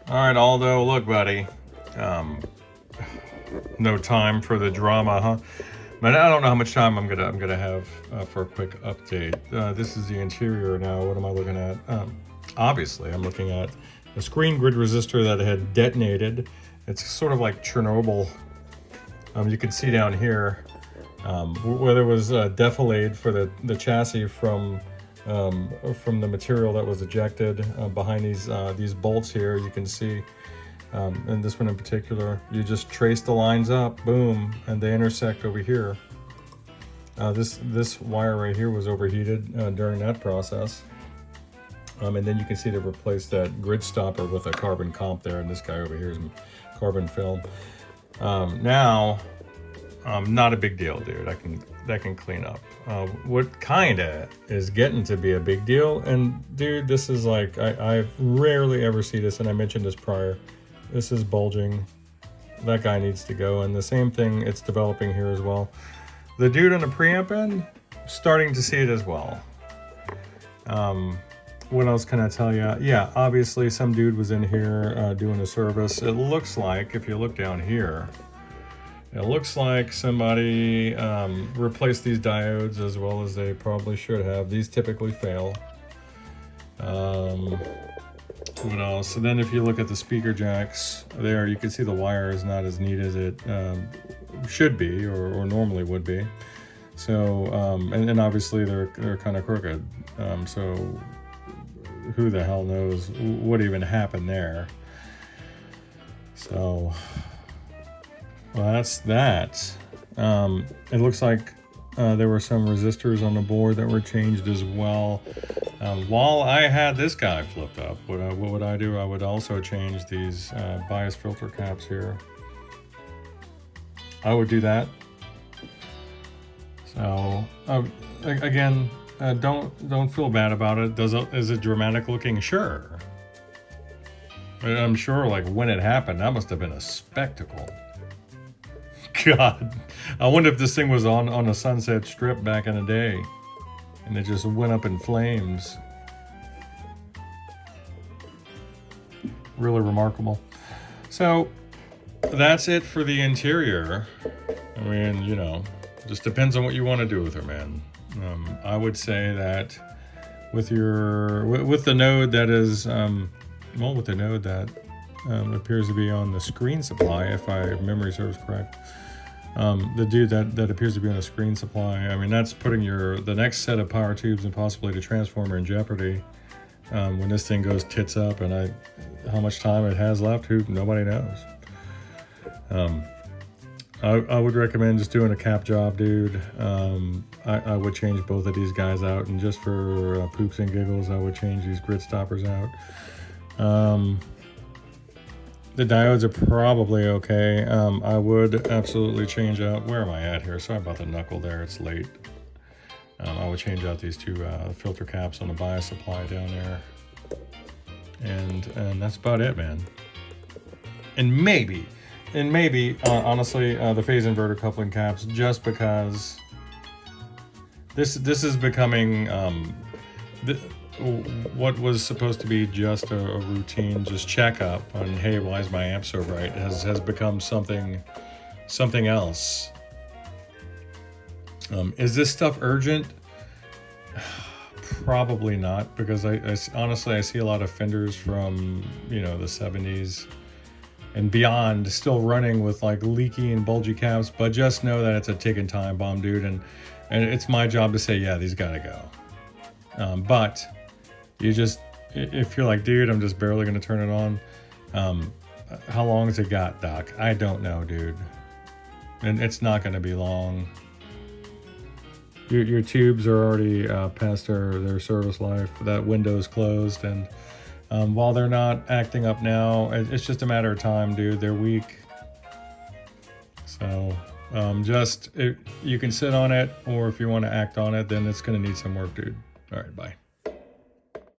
All right, Aldo, look, buddy. No time for the drama, huh? But I don't know how much time I'm gonna have for a quick update. This is the interior now. What am I looking at? Obviously, I'm looking at a screen grid resistor that had detonated. It's sort of like Chernobyl. You can see down here where there was defilade for the chassis from the material that was ejected behind these bolts here. You can see, and this one in particular, you just trace the lines up, boom, and they intersect over here. This wire right here was overheated during that process. And then you can see they replaced that grid stopper with a carbon comp there, and this guy over here is carbon film. Now, not a big deal, dude. That can clean up. What kinda is getting to be a big deal, and dude, this is like, I rarely ever see this, and I mentioned this prior. This is bulging. That guy needs to go, and the same thing, it's developing here as well. The dude on the preamp end, starting to see it as well. What else can I tell you? Yeah, obviously some dude was in here doing a service. It looks like, if you look down here, it looks like somebody replaced these diodes as well as they probably should have. These typically fail. What else? So then if you look at the speaker jacks there, you can see the wire is not as neat as it should be or normally would be. So, and obviously they're kind of crooked. So who the hell knows what even happened there. So, well, that's that. It looks like there were some resistors on the board that were changed as well. While I had this guy flipped up, what would I do? I would also change these bias filter caps here. I would do that. So again, don't feel bad about it. Is it dramatic looking? Sure. But I'm sure, like, when it happened, that must have been a spectacle. God, I wonder if this thing was on a Sunset Strip back in the day, and it just went up in flames. Really remarkable. So that's it for the interior. I mean, you know, just depends on what you want to do with her, man. I would say that with the node that is with the node that appears to be on the screen supply, if my memory serves correct. The dude that appears to be on a screen supply, I mean, that's putting the next set of power tubes and possibly the transformer in jeopardy when this thing goes tits up. And how much time it has left, nobody knows. I would recommend just doing a cap job, dude. I would change both of these guys out, and just for poops and giggles, I would change these grid stoppers out. The diodes are probably okay. I would absolutely change out, where am I at here? Sorry about the knuckle there, it's late. I would change out these two filter caps on the bias supply down there. And that's about it, man. And maybe, honestly, the phase inverter coupling caps, just because this is becoming, what was supposed to be just a routine, just checkup on, hey, why is my amp so bright, has become something else. Is this stuff urgent? Probably not, because I honestly see a lot of fenders from, you know, the 70s and beyond still running with like leaky and bulgy caps, but just know that it's a ticking time bomb, dude, and it's my job to say, yeah, these gotta go. But you just, if you're like, dude, I'm just barely gonna turn it on, how long has it got, Doc? I don't know, dude, and it's not gonna be long. Your tubes are already past their service life. That window's closed, and while they're not acting up now, it's just a matter of time, dude. They're weak. So you can sit on it, or if you want to act on it, then it's going to need some work, dude. All right, bye.